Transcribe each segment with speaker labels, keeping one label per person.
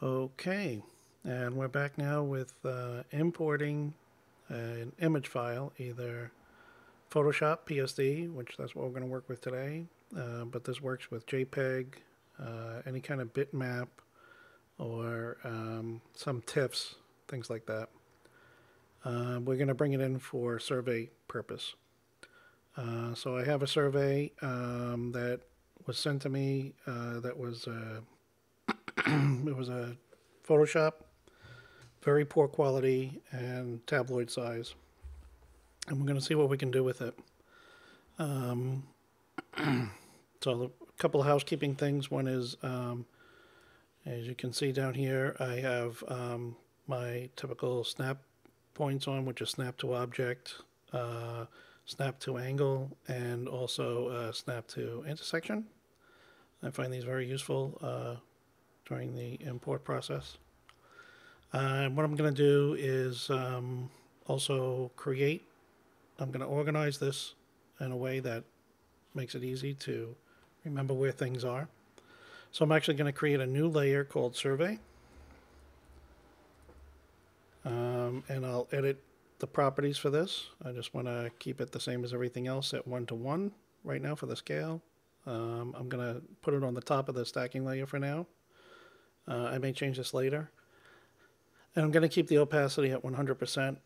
Speaker 1: Okay, and we're back now with importing an image file, either Photoshop, PSD, which that's what we're going to work with today, but this works with JPEG, any kind of bitmap, or some TIFFs, things like that. We're going to bring it in for survey purpose. So I have a survey that was sent to me that was it was a Photoshop, very poor quality and tabloid size. And we're going to see what we can do with it. Um, so a couple of housekeeping things. One is, as you can see down here, I have my typical snap points on, which is snap to object, snap to angle, and also snap to intersection. I find these very useful during the import process. What I'm going to do is also I'm going to organize this in a way that makes it easy to remember where things are. So I'm actually going to create a new layer called survey. And I'll edit the properties for this. I just want to keep it the same as everything else at 1:1 right now for the scale. I'm going to put it on the top of the stacking layer for now. I may change this later. And I'm going to keep the opacity at 100%.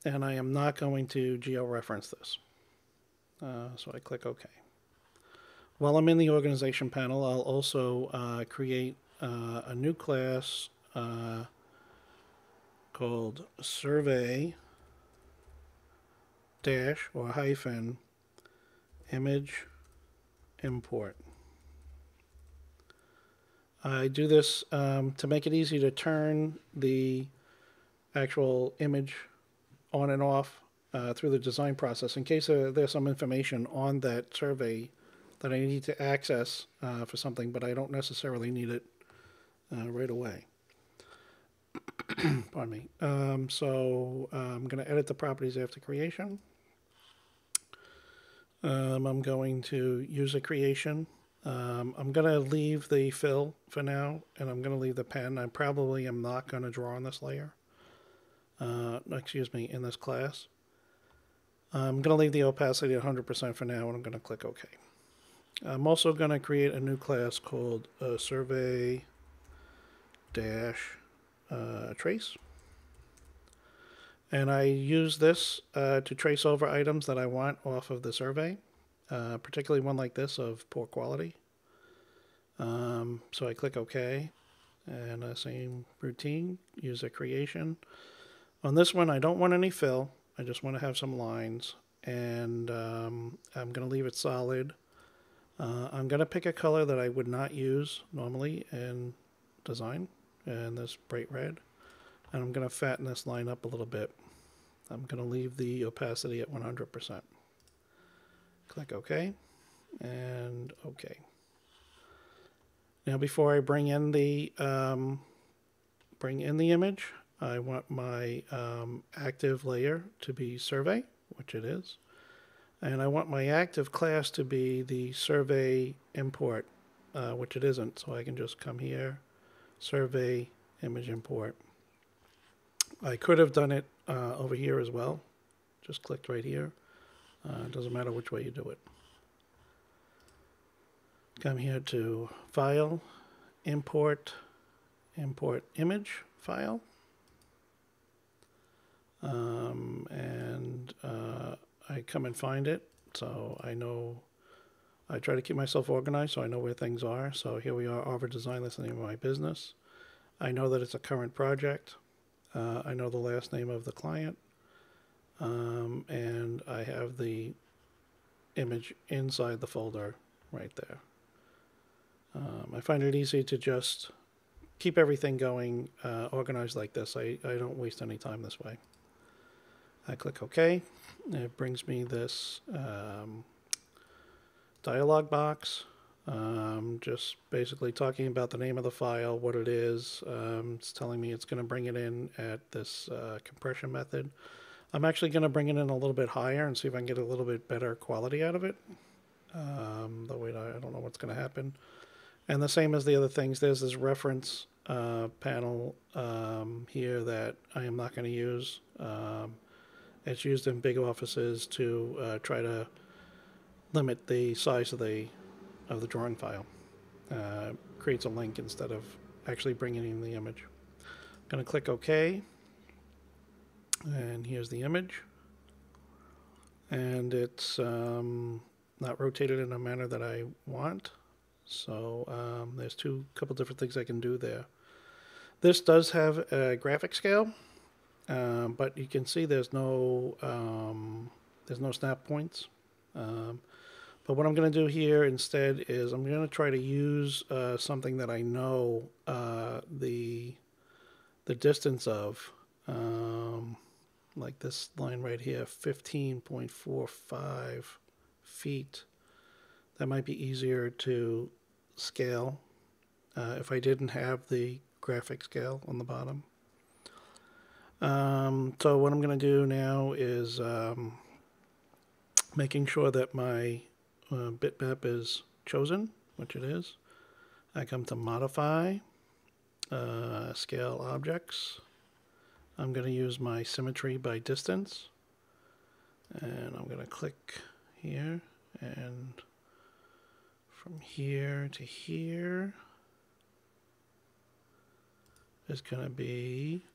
Speaker 1: And I am not going to georeference this. So I click OK. While I'm in the organization panel, I'll also create a new class called survey dash or hyphen image import. I do this to make it easy to turn the actual image on and off through the design process in case there's some information on that survey that I need to access for something, but I don't necessarily need it right away. Pardon me. So I'm going to edit the properties after creation. I'm going to use a creation. I'm going to leave the fill for now, and I'm going to leave the pen. I probably am not going to draw on this layer. In this class. I'm going to leave the opacity at 100% for now, and I'm going to click OK. I'm also going to create a new class called survey dash trace. And I use this to trace over items that I want off of the survey, particularly one like this of poor quality. So I click OK, and same routine, use a creation. On this one, I don't want any fill. I just want to have some lines, and I'm going to leave it solid. I'm going to pick a color that I would not use normally in design, and this bright red. And I'm going to fatten this line up a little bit. I'm going to leave the opacity at 100%. Click OK, and OK. Now, before I bring in the image, I want my active layer to be survey, which it is. And I want my active class to be the survey import, which it isn't. So I can just come here, survey image import. I could have done it over here as well. Just clicked right here. It doesn't matter which way you do it. Come here to File, Import, Import Image File. I come and find it, so I know. I try to keep myself organized so I know where things are. So here we are, Arbor Design, that's the name of my business. I know that it's a current project. I know the last name of the client. And I have the image inside the folder right there. I find it easy to just keep everything going organized like this. I don't waste any time this way. I click OK. It brings me this dialog box, just basically talking about the name of the file, what it is. It's telling me it's going to bring it in at this compression method. I'm actually going to bring it in a little bit higher and see if I can get a little bit better quality out of it. I don't know what's going to happen. And the same as the other things, there's this reference panel here that I am not going to use. It's used in big offices to try to limit the size of the drawing file. Creates a link instead of actually bringing in the image. I'm going to click OK, and here's the image. And it's not rotated in a manner that I want. So there's couple different things I can do there. This does have a graphic scale, but you can see there's no snap points. But what I'm going to do here instead is I'm going to try to use something that I know the distance of, like this line right here, 15.45 feet. That might be easier to scale if I didn't have the graphic scale on the bottom. So what I'm going to do now is making sure that my bitmap is chosen, which it is. I come to Modify, Scale Objects. I'm going to use my Symmetry by Distance. And I'm going to click here, and from here to here is going to be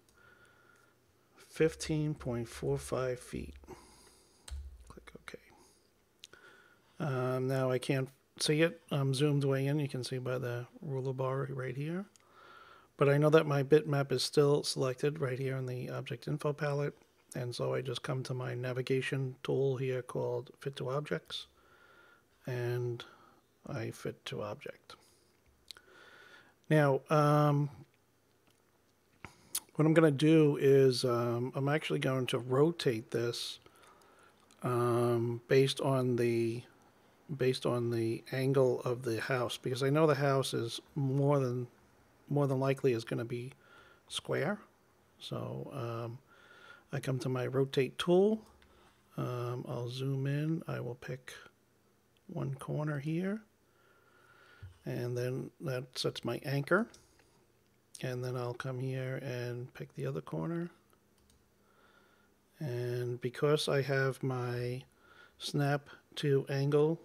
Speaker 1: 15.45 feet. Click OK. Now I can't see it. I'm zoomed way in. You can see by the ruler bar right here. But I know that my bitmap is still selected right here in the Object Info palette. And so I just come to my navigation tool here called Fit to Objects. And I fit to object. Now, what I'm going to do is I'm actually going to rotate this based on the angle of the house, because I know the house is more than likely is going to be square. So I come to my rotate tool. I'll zoom in. I will pick one corner here, and then that sets my anchor. And then I'll come here and pick the other corner. And because I have my snap to angle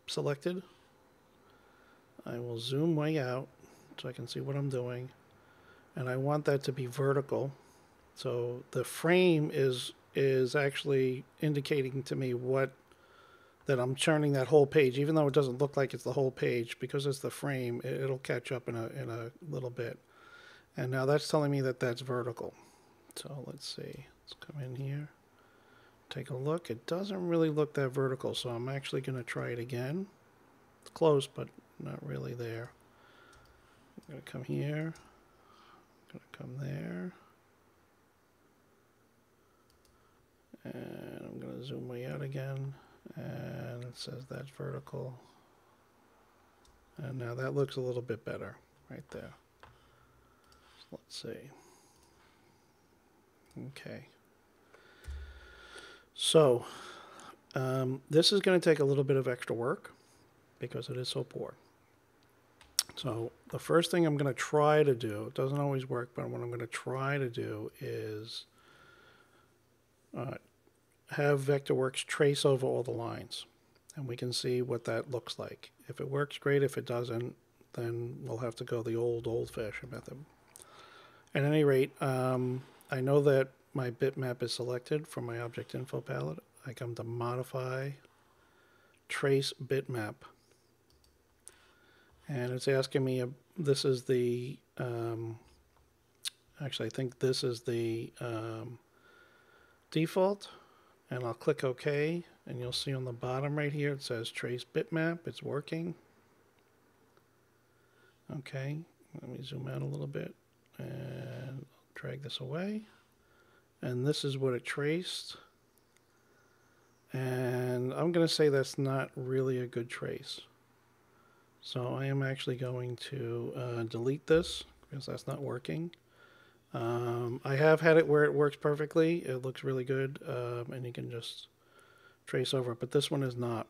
Speaker 1: selected, I will zoom way out so I can see what I'm doing. And I want that to be vertical. So the frame is actually indicating to me that I'm turning that whole page, even though it doesn't look like it's the whole page, because it's the frame, it'll catch up in a little bit. And now that's telling me that that's vertical. So let's see, let's come in here, take a look. It doesn't really look that vertical, so I'm actually going to try it again. It's close, but not really there. I'm going to come here, I'm going to come there, and I'm going to zoom way out again. And it says that's vertical. And now that looks a little bit better right there. So let's see. Okay. So this is going to take a little bit of extra work because it is so poor. So the first thing I'm going to try to do, it doesn't always work, but what I'm going to try to do is have Vectorworks trace over all the lines, and we can see what that looks like. If it works, great. If it doesn't, then we'll have to go the old-fashioned method. At any rate, I know that my bitmap is selected from my Object Info palette. I come to Modify, Trace Bitmap, and it's asking me, this is the, actually I think this is the default. And I'll click OK, and you'll see on the bottom right here it says Trace Bitmap. It's working. Okay, let me zoom out a little bit and drag this away. And this is what it traced. And I'm going to say that's not really a good trace. So I am actually going to delete this because that's not working. I have had it where it works perfectly. It looks really good, and you can just trace over it, but this one is not.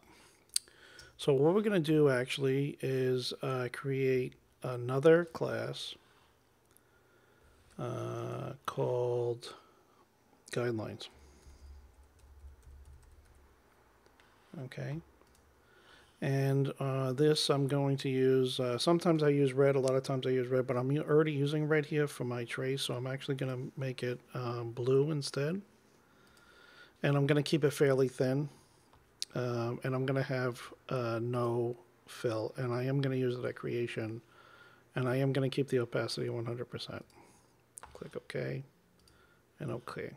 Speaker 1: So what we're going to do actually is create another class called guidelines. Okay. And this I'm going to use, sometimes I use red, a lot of times I use red, but I'm already using red here for my trace, so I'm actually going to make it blue instead. And I'm going to keep it fairly thin. And I'm going to have no fill. And I am going to use it at creation. And I am going to keep the opacity 100%. Click OK. And OK.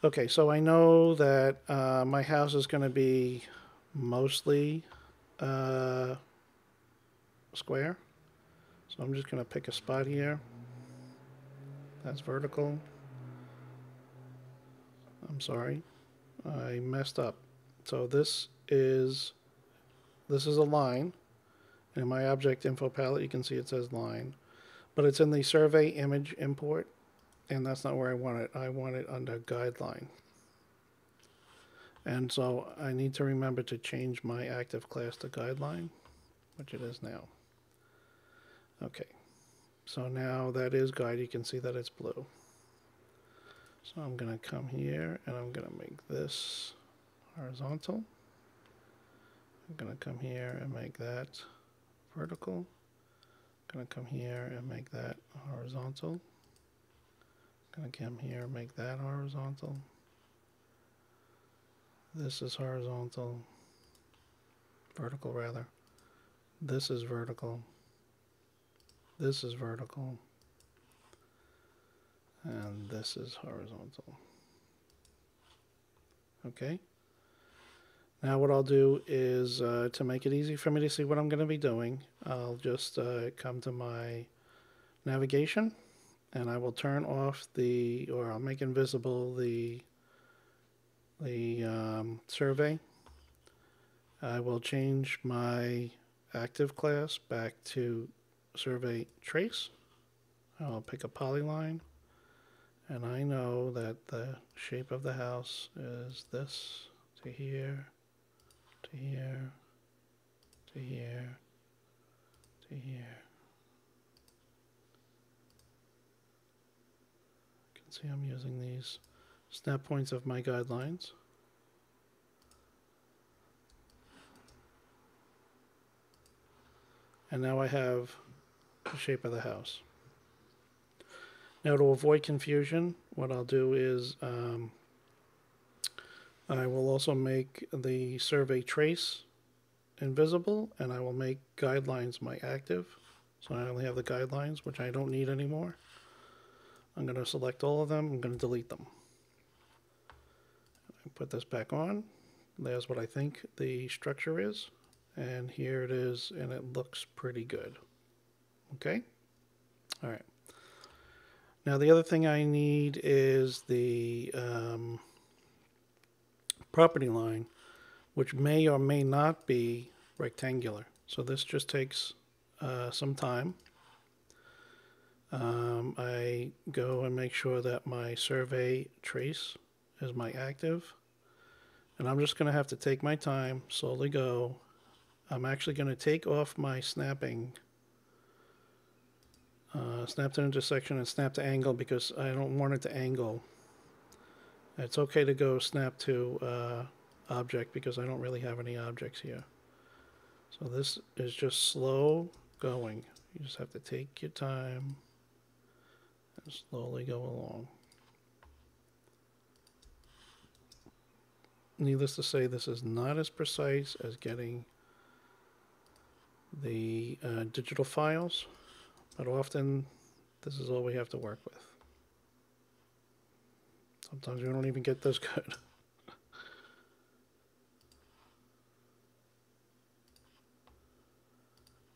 Speaker 1: Okay, so I know that my house is going to be mostly square. So I'm just going to pick a spot here. That's vertical. I'm sorry. I messed up. So this is a line. In my object info palette, you can see it says line. But it's in the survey image import, and that's not where I want it. I want it under guideline. And so I need to remember to change my active class to guideline, which it is now. Okay, so now that is guide. You can see that it's blue. So I'm going to come here and I'm going to make this horizontal. I'm going to come here and make that vertical. I'm going to come here and make that horizontal. I'm going to come here and make that horizontal. This is horizontal. Vertical rather. This is vertical. This is vertical. And this is horizontal. Okay. Now what I'll do is, to make it easy for me to see what I'm going to be doing, I'll just come to my navigation and I will turn off or I'll make invisible the survey. I will change my active class back to survey trace. I'll pick a polyline. And I know that the shape of the house is this to here, to here, to here, to here. You can see I'm using these snap points of my guidelines. And now I have the shape of the house. Now to avoid confusion, what I'll do is I will also make the survey trace invisible, and I will make guidelines my active. So I only have the guidelines, which I don't need anymore. I'm going to select all of them. I'm going to delete them. Put this back on. There's what I think the structure is. And here it is, and it looks pretty good. Okay? All right. Now the other thing I need is the property line, which may or may not be rectangular. So this just takes some time. I go and make sure that my survey trace is my active. And I'm just going to have to take my time, slowly go. I'm actually going to take off my snapping. Snap to intersection and snap to angle because I don't want it to angle. It's okay to go snap to object because I don't really have any objects here. So this is just slow going. You just have to take your time and slowly go along. Needless to say, this is not as precise as getting the digital files, but often this is all we have to work with. Sometimes we don't even get this good.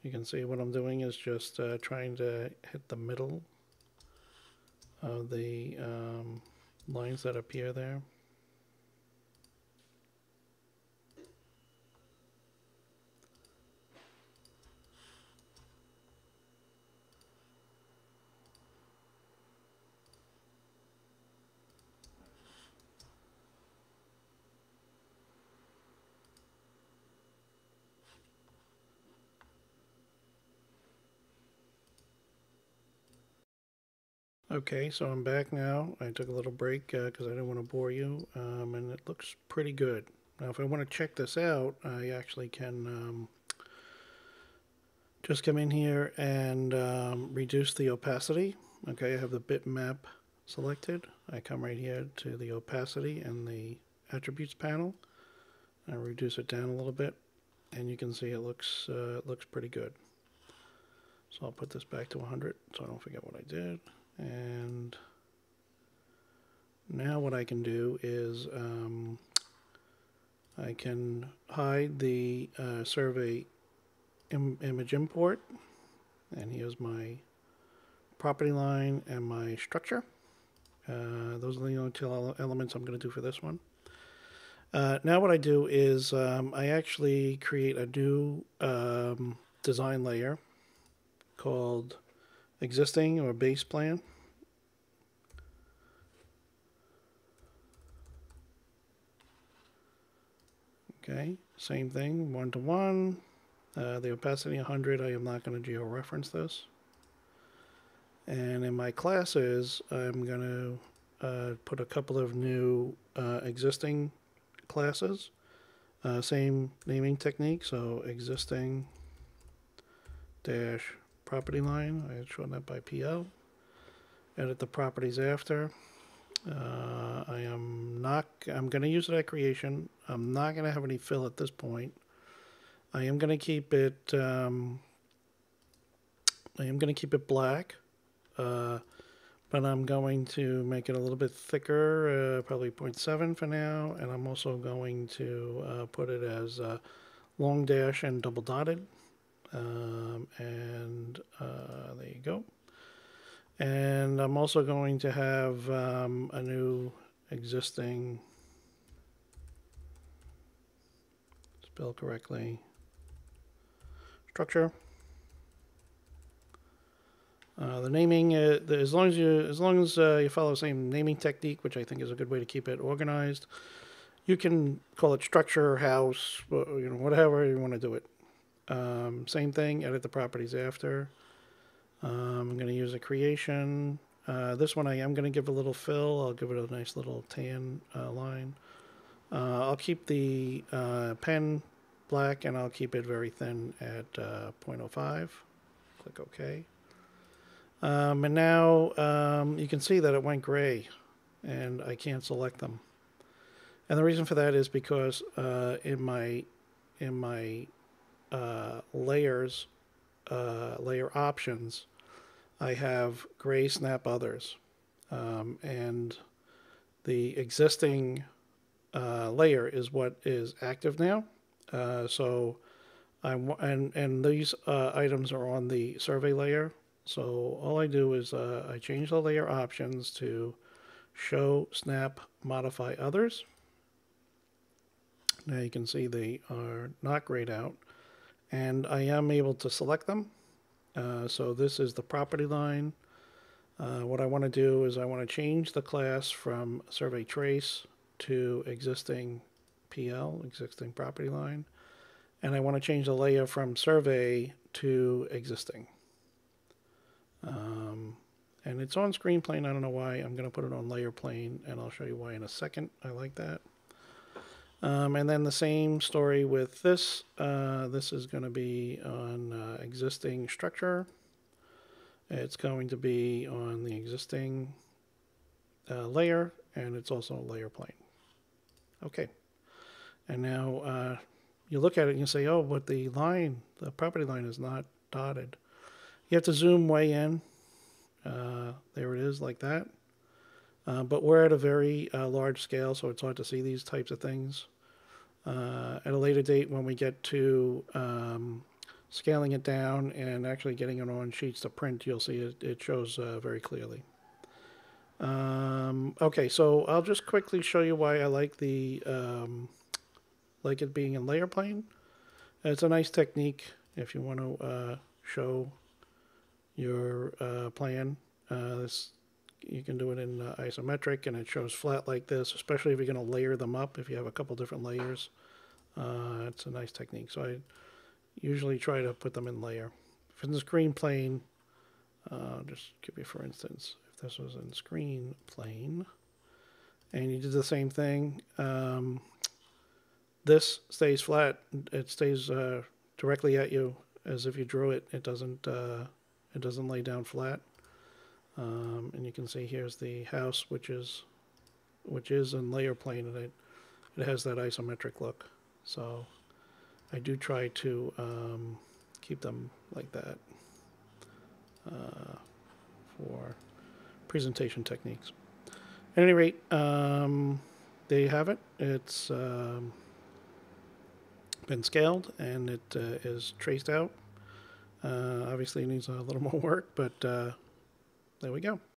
Speaker 1: You can see what I'm doing is just trying to hit the middle of the lines that appear there. Okay, so I'm back now. I took a little break because I didn't want to bore you, and it looks pretty good. Now, if I want to check this out, I actually can just come in here and reduce the opacity. Okay, I have the bitmap selected. I come right here to the opacity and the attributes panel. I reduce it down a little bit, and you can see it looks pretty good. So I'll put this back to 100 so I don't forget what I did. And now what I can do is I can hide the survey image import, and here's my property line and my structure. Those are the only two elements I'm going to do for this one. Now what I do is I actually create a new design layer called existing or base plan. Okay, same thing, 1 to 1. The opacity 100, I am not going to georeference this. And in my classes, I'm going to put a couple of new existing classes. Same naming technique, so existing dash property line. I shorten that by PL. Edit the properties after. I'm going to use it at creation. I'm not going to have any fill at this point. I am going to keep it black, but I'm going to make it a little bit thicker, probably 0.7 for now, and I'm also going to put it as long dash and double dotted, and there you go. And I'm also going to have a new existing, spell correctly, structure. The naming, as long as you follow the same naming technique, which I think is a good way to keep it organized, you can call it structure, house, whatever you want to do it. Same thing. Edit the properties after. I'm going to use a creation. This one I am going to give a little fill. I'll give it a nice little tan line. I'll keep the pen black, and I'll keep it very thin at 0.05. Click OK. And now you can see that it went gray, and I can't select them. And the reason for that is because in my layers, layer options, I have gray snap others, and the existing layer is what is active now. So and these items are on the survey layer. So all I do is I change the layer options to show, snap, modify others. Now you can see they are not grayed out, and I am able to select them. So this is the property line. What I want to do is I want to change the class from survey trace to existing PL, existing property line. And I want to change the layer from survey to existing. And it's on screen plane. I don't know why. I'm going to put it on layer plane, and I'll show you why in a second. I like that. And then the same story with this. This is going to be on existing structure. It's going to be on the existing layer, and it's also a layer plane. Okay. And now you look at it and you say, oh, but the property line is not dotted. You have to zoom way in. There it is, like that. But we're at a very large scale, so it's hard to see these types of things. At a later date, when we get to scaling it down and actually getting it on sheets to print, you'll see it shows very clearly. Okay, so I'll just quickly show you why I like like it being in layer plane. It's a nice technique if you want to show your plan. You can do it in isometric, and it shows flat like this, especially if you're going to layer them up. If you have a couple different layers, it's a nice technique. So I usually try to put them in layer. If it's in the screen plane, I'll just give you, for instance, if this was in screen plane. And you did the same thing. This stays flat. It stays directly at you as if you drew it. It doesn't lay down flat. And you can see here's the house, which is in layer plane, and it has that isometric look. So I do try to keep them like that for presentation techniques. At any rate, there you have it. It's been scaled and it is traced out. Obviously it needs a little more work, but there we go.